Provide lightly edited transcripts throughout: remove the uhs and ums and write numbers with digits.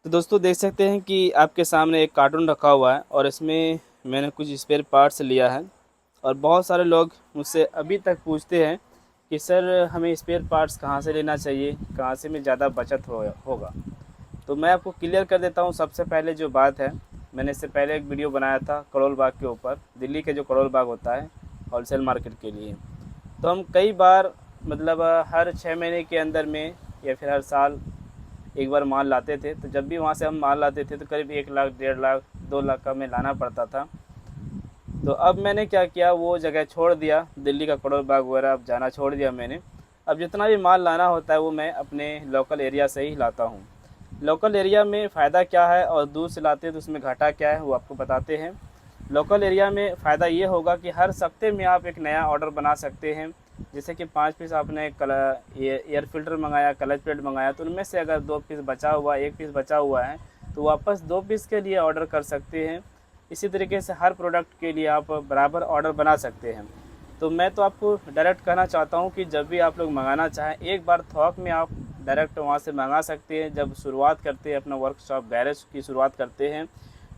तो दोस्तों देख सकते हैं कि आपके सामने एक कार्टून रखा हुआ है और इसमें मैंने कुछ स्पेयर पार्ट्स लिया है। और बहुत सारे लोग मुझसे अभी तक पूछते हैं कि सर हमें स्पेयर पार्ट्स कहाँ से लेना चाहिए, कहाँ से में ज़्यादा बचत होगा। तो मैं आपको क्लियर कर देता हूँ। सबसे पहले जो बात है, मैंने इससे पहले एक वीडियो बनाया था करोल बाग के ऊपर, दिल्ली के जो करोल बाग होता है होलसेल मार्केट के लिए। तो हम कई बार मतलब हर 6 महीने के अंदर में या फिर हर साल एक बार माल लाते थे। तो जब भी वहाँ से हम माल लाते थे तो करीब 1 लाख, 1.5 लाख, 2 लाख का हमें लाना पड़ता था। तो अब मैंने क्या किया, वो जगह छोड़ दिया, दिल्ली का करोल बाग वगैरह अब जाना छोड़ दिया मैंने। अब जितना भी माल लाना होता है वो मैं अपने लोकल एरिया से ही लाता हूँ। लोकल एरिया में फ़ायदा क्या है और दूर से लाते हैं तो उसमें घाटा क्या है वो आपको बताते हैं। लोकल एरिया में फ़ायदा ये होगा कि हर हफ्ते में आप एक नया ऑर्डर बना सकते हैं। जैसे कि 5 पीस आपने एयर फ़िल्टर मंगाया, क्लच प्लेट मंगाया, तो उनमें से अगर 2 पीस बचा हुआ, 1 पीस बचा हुआ है तो वापस 2 पीस के लिए ऑर्डर कर सकते हैं। इसी तरीके से हर प्रोडक्ट के लिए आप बराबर ऑर्डर बना सकते हैं। तो मैं तो आपको डायरेक्ट कहना चाहता हूँ कि जब भी आप लोग मंगाना चाहें, एक बार थोक में आप डायरेक्ट वहाँ से मंगा सकते हैं। जब शुरुआत करते हैं अपना वर्कशॉप गैरेज की शुरुआत करते हैं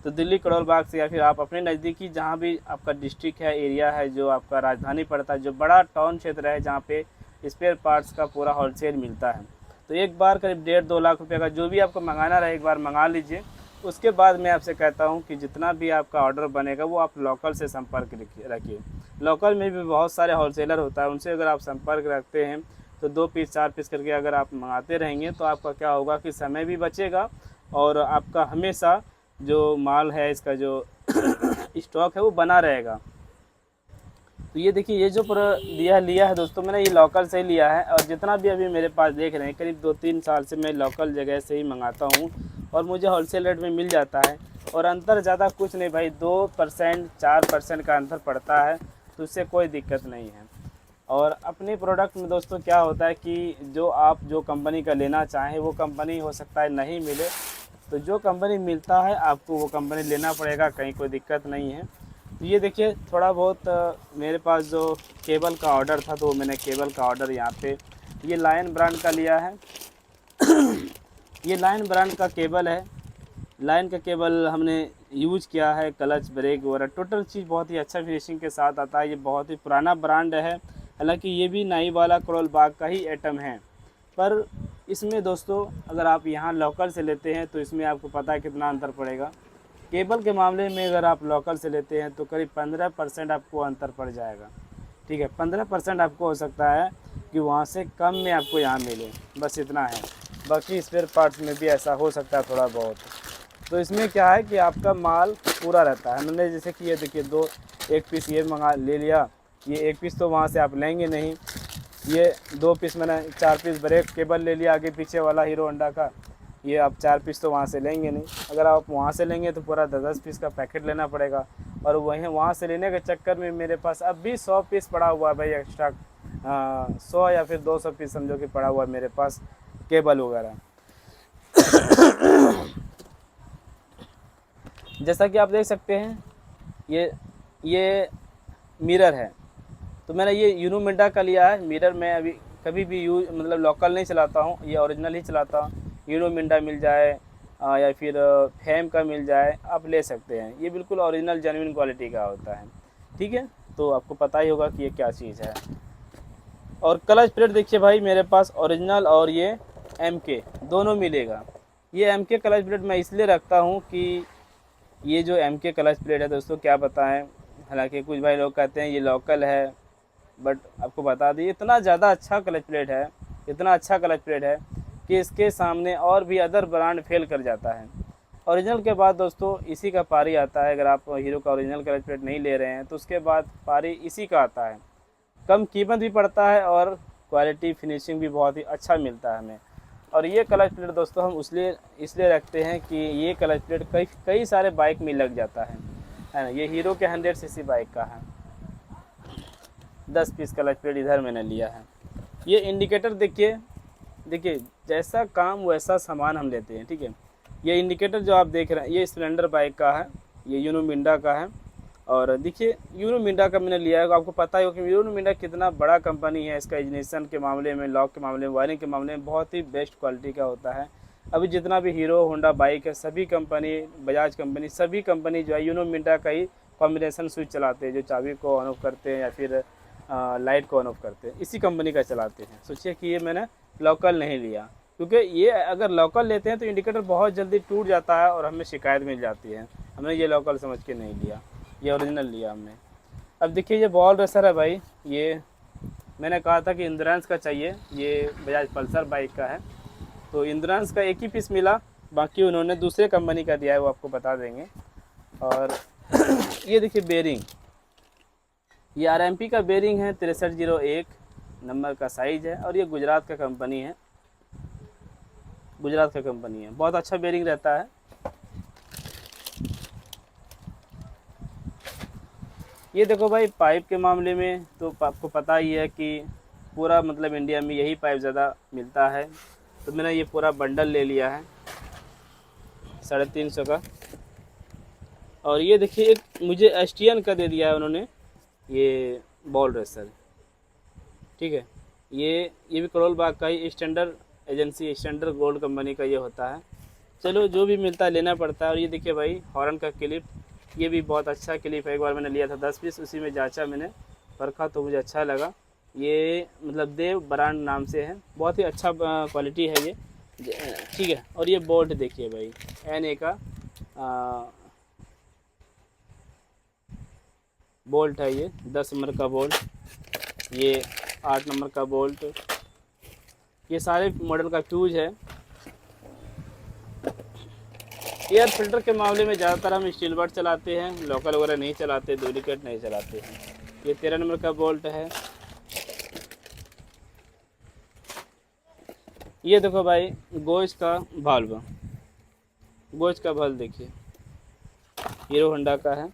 तो दिल्ली करोल बाग से, या फिर आप अपने नज़दीकी जहाँ भी आपका डिस्ट्रिक्ट है, एरिया है, जो आपका राजधानी पड़ता है, जो बड़ा टाउन क्षेत्र है जहाँ पे स्पेयर पार्ट्स का पूरा होलसेल मिलता है, तो एक बार करीब 1.5-2 लाख रुपये का जो भी आपको मंगाना रहे एक बार मंगा लीजिए। उसके बाद मैं आपसे कहता हूँ कि जितना भी आपका ऑर्डर बनेगा वो आप लोकल से संपर्क रखिए। लोकल में भी बहुत सारे होलसेलर होता है, उनसे अगर आप संपर्क रखते हैं तो 2 पीस 4 पीस करके अगर आप मंगाते रहेंगे तो आपका क्या होगा कि समय भी बचेगा और आपका हमेशा जो माल है इसका जो स्टॉक है वो बना रहेगा। तो ये देखिए, ये जो लिया है दोस्तों, मैंने ये लोकल से ही लिया है। और जितना भी अभी मेरे पास देख रहे हैं, करीब 2-3 साल से मैं लोकल जगह से ही मंगाता हूँ और मुझे होलसेल रेट में मिल जाता है। और अंतर ज़्यादा कुछ नहीं भाई, 2% 4% का अंतर पड़ता है, तो उससे कोई दिक्कत नहीं है। और अपने प्रोडक्ट में दोस्तों क्या होता है कि जो कंपनी का लेना चाहें वो कंपनी हो सकता है नहीं मिले, तो जो कंपनी मिलता है आपको वो कंपनी लेना पड़ेगा, कहीं कोई दिक्कत नहीं है। तो ये देखिए, थोड़ा बहुत मेरे पास जो केबल का ऑर्डर था तो मैंने केबल का ऑर्डर यहाँ पे ये लायन ब्रांड का लिया है। ये लायन ब्रांड का केबल है। लाइन का केबल हमने यूज किया है, क्लच ब्रेक वगैरह टोटल चीज़ बहुत ही अच्छा फिनिशिंग के साथ आता है। ये बहुत ही पुराना ब्रांड है, हालांकि ये भी नई वाला करोल बाग का ही आइटम है। पर इसमें दोस्तों अगर आप यहाँ लोकल से लेते हैं तो इसमें आपको पता है कितना अंतर पड़ेगा। केबल के मामले में अगर आप लोकल से लेते हैं तो करीब 15% आपको अंतर पड़ जाएगा। ठीक है, 15% आपको हो सकता है कि वहाँ से कम में आपको यहाँ मिले, बस इतना है। बाकी स्पेयर पार्ट्स में भी ऐसा हो सकता है थोड़ा बहुत। तो इसमें क्या है कि आपका माल पूरा रहता है। मैंने जैसे कि ये देखिए, 1 पीस ये मंगा ले लिया, ये 1 पीस तो वहाँ से आप लेंगे नहीं। ये 2 पीस मैंने 4 पीस ब्रेक केबल ले लिया आगे पीछे वाला हीरो होंडा का, ये आप 4 पीस तो वहाँ से लेंगे नहीं। अगर आप वहाँ से लेंगे तो पूरा 10-10 पीस का पैकेट लेना पड़ेगा। और वहीं वहाँ से लेने के चक्कर में मेरे पास अब भी 100 पीस पड़ा हुआ है भाई एक्स्ट्रा। 100 या फिर 200 पीस समझो कि पड़ा हुआ है मेरे पास केबल वगैरह। जैसा कि आप देख सकते हैं, ये मिरर है। तो मैंने ये यूनोमिंडा का लिया है मिरर। मैं अभी कभी भी यूज मतलब लोकल नहीं चलाता हूँ, ये ओरिजिनल ही चलाता हूँ। यूनोमिंडा मिल जाए या फिर फेम का मिल जाए, आप ले सकते हैं। ये बिल्कुल ओरिजिनल जेन्युइन क्वालिटी का होता है। ठीक है, तो आपको पता ही होगा कि ये क्या चीज़ है। और क्लच प्लेट देखिए भाई, मेरे पास ओरिजिनल और ये MK दोनों मिलेगा। ये MK क्लच प्लेट मैं इसलिए रखता हूँ कि ये जो MK क्लच प्लेट है दोस्तों, क्या बताएं, हालांकि कुछ भाई लोग कहते हैं ये लोकल है, बट आपको बता दें इतना ज़्यादा अच्छा क्लच प्लेट है, इतना अच्छा क्लच प्लेट है कि इसके सामने और भी अदर ब्रांड फेल कर जाता है। ओरिजिनल के बाद दोस्तों इसी का पारी आता है। अगर आप हीरो का ओरिजिनल क्लच प्लेट नहीं ले रहे हैं तो उसके बाद पारी इसी का आता है। कम कीमत भी पड़ता है और क्वालिटी फिनिशिंग भी बहुत ही अच्छा मिलता है हमें। और ये क्लच प्लेट दोस्तों हम इसलिए रखते हैं कि ये क्लच प्लेट कई कई सारे बाइक में लग जाता है ना। ये हीरो के 100cc बाइक का है। 10 पीस क्लच प्लेट इधर मैंने लिया है। ये इंडिकेटर देखिए, देखिए जैसा काम वैसा सामान हम लेते हैं। ठीक है, ये इंडिकेटर जो आप देख रहे हैं ये स्प्लेंडर बाइक का है, ये यूनोमिंडा का है। और देखिए यूनोमिंडा का मैंने लिया है, आपको पता ही होगा कि यूनोमिंडा कितना बड़ा कंपनी है। इसका इग्निशन के मामले में, लॉक के मामले में, वायरिंग के मामले में बहुत ही बेस्ट क्वालिटी का होता है। अभी जितना भी हीरो होंडा बाइक है, सभी कंपनी, बजाज कंपनी, सभी कंपनी जो है यूनो मिंटा का ही कॉम्बिनेशन स्विच चलाते हैं, जो चाबी को ऑन ऑफ करते हैं या फिर लाइट को ऑन ऑफ करते हैं, इसी कंपनी का चलाते हैं। सोचिए कि ये मैंने लोकल नहीं लिया, क्योंकि ये अगर लोकल लेते हैं तो इंडिकेटर बहुत जल्दी टूट जाता है और हमें शिकायत मिल जाती है। हमने ये लोकल समझ के नहीं लिया, ये ओरिजिनल लिया हमने। अब देखिए ये बॉल रेसर है भाई, ये मैंने कहा था कि इंश्योरेंस का चाहिए, ये बजाज पल्सर बाइक का है, तो इंश्योरेंस का एक ही पीस मिला, बाकी उन्होंने दूसरे कंपनी का दिया है, वो आपको बता देंगे। और ये देखिए बेरिंग, ये RMP का बेरिंग है, 6301 नंबर का साइज़ है, और ये गुजरात का कंपनी है, गुजरात का कंपनी है, बहुत अच्छा बेरिंग रहता है। ये देखो भाई पाइप के मामले में तो आपको पता ही है कि पूरा मतलब इंडिया में यही पाइप ज़्यादा मिलता है, तो मैंने ये पूरा बंडल ले लिया है 350 का। और ये देखिए एक मुझे एस्टियन का दे दिया है उन्होंने, ये बॉल रेसर, ठीक है। ये भी करोल बाग का ही standard agency, standard gold company का ये होता है। चलो जो भी मिलता है लेना पड़ता है। और ये देखिए भाई हॉर्न का क्लिप, ये भी बहुत अच्छा क्लिप है, एक बार मैंने लिया था 10 पीस, उसी में जांचा मैंने, परखा तो मुझे अच्छा लगा। ये मतलब देव ब्रांड नाम से है, बहुत ही अच्छा क्वालिटी है ये, ठीक है। और ये बोल्ट देखिए भाई NA का बोल्ट है, ये 10 नंबर का बोल्ट, ये 8 नंबर का बोल्ट, ये सारे मॉडल का फ्यूज है। एयर फिल्टर के मामले में ज़्यादातर हम स्टील बट चलाते हैं, लोकल वगैरह नहीं चलाते, डुप्लीकेट नहीं चलाते हैं। ये 13 नंबर का बोल्ट है। ये देखो भाई गोज का भाल्व, गोज का भाल्व देखिए, हीरो होंडा का है।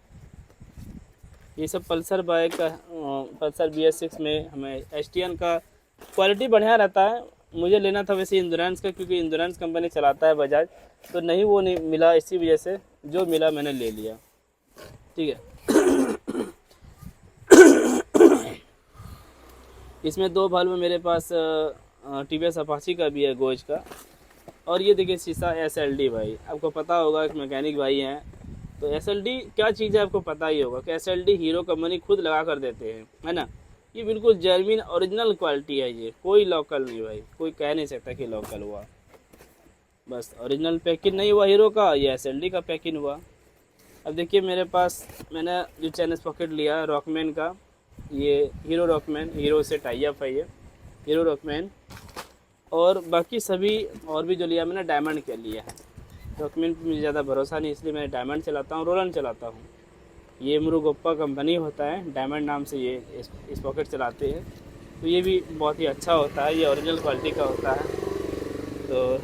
ये सब पल्सर बाइक का, पल्सर BS6 में हमें एस्टियन का क्वालिटी बढ़िया रहता है। मुझे लेना था वैसे इंश्योरेंस का, क्योंकि इंश्योरेंस कंपनी चलाता है बजाज, तो नहीं वो नहीं मिला, इसी वजह से जो मिला मैंने ले लिया, ठीक है। इसमें 2 भाल्व मेरे पास TVS अपाची का भी है, गोज का। और ये देखिए शीशा SLD भाई, आपको पता होगा कि मैकेनिक भाई हैं, तो SLD क्या चीज़ है आपको पता ही होगा कि SLD हीरो कंपनी खुद लगा कर देते हैं, है ना। ये बिल्कुल जेन्युइन ओरिजिनल क्वालिटी है, ये कोई लोकल नहीं भाई, कोई कह नहीं सकता कि लोकल हुआ, बस ओरिजिनल पैकिंग नहीं हुआ हीरो का, ये SLD का पैकिंग हुआ। अब देखिए मेरे पास मैंने जो चैन स्पॉकेट लिया रॉकमैन का, ये हीरो रॉकमैन, हीरो से टाई अप है ये हीरो रॉकमैन। और बाकी सभी और भी जो लिया मैंने डायमंड के लिया है, रॉकमैन पर मुझे ज़्यादा भरोसा नहीं, इसलिए मैं डायमंड चलाता हूँ, रोलन चलाता हूँ। ये मुरुगप्पा कंपनी होता है, डायमंड नाम से ये स्पॉकेट चलाते हैं, तो ये भी बहुत ही अच्छा होता है, ये ओरिजिनल क्वालिटी का होता है। तो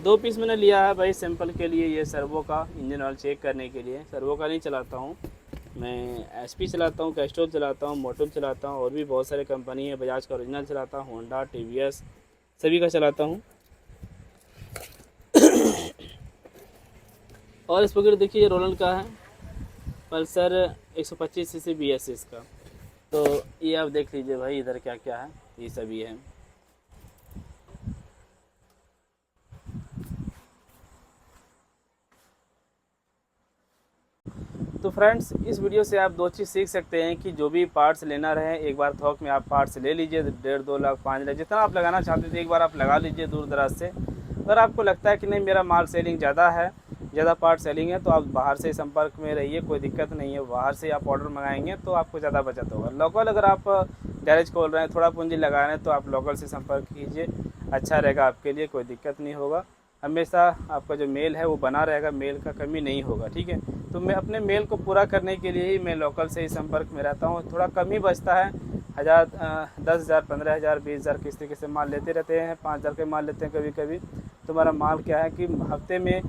2 पीस मैंने लिया है भाई सैंपल के लिए, ये सर्वो का इंजन ऑयल चेक करने के लिए। सर्वो का नहीं चलाता हूँ मैं, SP चलाता हूँ, कैस्ट्रोल चलाता हूँ, मोटो चलाता हूँ, और भी बहुत सारे कंपनी है, बजाज का ओरिजिनल चलाता हूँ, होंडा, TVS सभी का चलाता हूँ। और स्पॉकेट देखिए ये रोलन का है, पल्सर 125 cc BS6 का। तो ये आप देख लीजिए भाई इधर क्या क्या है, ये सभी है। तो फ्रेंड्स इस वीडियो से आप 2 चीज़ सीख सकते हैं कि जो भी पार्ट्स लेना रहे, एक बार थोक में आप पार्ट्स ले लीजिए, 1.5-2 लाख 5 लाख जितना आप लगाना चाहते थे एक बार आप लगा लीजिए दूर दराज से। अगर आपको लगता है कि नहीं मेरा माल सेलिंग ज़्यादा है, ज़्यादा पार्ट सेलिंग है, तो आप बाहर से संपर्क में रहिए, कोई दिक्कत नहीं है। बाहर से आप ऑर्डर मंगाएंगे तो आपको ज़्यादा बचत होगा। लोकल अगर आप गैरेज खोल रहे हैं, थोड़ा पूंजी लगा रहे हैं, तो आप लोकल से संपर्क कीजिए, अच्छा रहेगा आपके लिए, कोई दिक्कत नहीं होगा। हमेशा आपका जो मेल है वो बना रहेगा, मेल का कमी नहीं होगा, ठीक है। तो मैं अपने मेल को पूरा करने के लिए ही मैं लोकल से ही संपर्क में रहता हूँ। थोड़ा कम ही बचता है, 10,000 15,000 20,000 किस तरीके से माल लेते रहते हैं, 5,000 के माल लेते हैं कभी कभी। तो हमारा माल क्या है कि हफ्ते में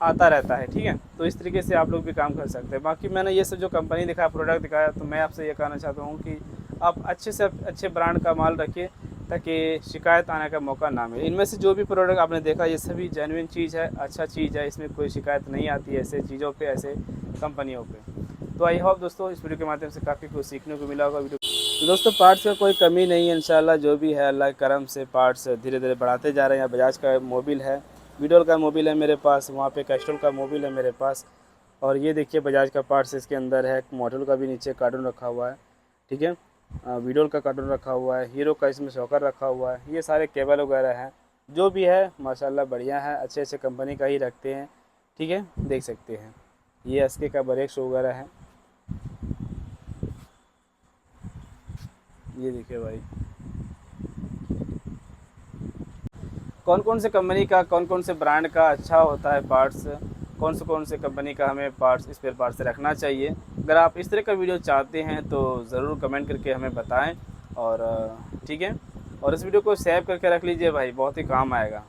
आता रहता है, ठीक है। तो इस तरीके से आप लोग भी काम कर सकते हैं। बाकी मैंने ये सब जो कंपनी दिखाया, प्रोडक्ट दिखाया, तो मैं आपसे ये कहना चाहता हूँ कि आप अच्छे से अच्छे ब्रांड का माल रखिए, ताकि शिकायत आने का मौका ना मिले। इनमें से जो भी प्रोडक्ट आपने देखा ये सभी जेन्युइन चीज़ है, अच्छा चीज़ है, इसमें कोई शिकायत नहीं आती है ऐसे चीज़ों पे, ऐसे कंपनियों पे। तो आई होप दोस्तों इस वीडियो के माध्यम से काफ़ी कुछ सीखने को मिला होगा। वीडियो तो दोस्तों पार्ट्स का कोई कमी नहीं है इंशाल्लाह, जो भी है अल्लाह के करम से पार्ट्स धीरे धीरे बढ़ाते जा रहे हैं। बजाज का मोबिल है, वीडोल का मोबिल है मेरे पास, वहाँ पे कैस्ट्रॉल का मोबिल है मेरे पास। और ये देखिए बजाज का पार्ट्स इसके अंदर है, मॉडल का भी नीचे कार्टून रखा हुआ है, ठीक है। वीडोल का कार्टून रखा हुआ है, हीरो का इसमें शॉकर रखा हुआ है, ये सारे केबल वगैरह हैं। जो भी है माशाल्लाह बढ़िया है, अच्छे अच्छे कंपनी का ही रखते हैं, ठीक है। देख सकते हैं ये एसके का ब्रेक वगैरह है, ये देखिए भाई। कौन से कंपनी का, कौन से ब्रांड का अच्छा होता है पार्ट्स, कौन से कंपनी का हमें पार्ट्स, स्पेयर पार्ट्स से रखना चाहिए। अगर आप इस तरह का वीडियो चाहते हैं तो ज़रूर कमेंट करके हमें बताएं। और ठीक है, और इस वीडियो को सेव करके रख लीजिए भाई, बहुत ही काम आएगा।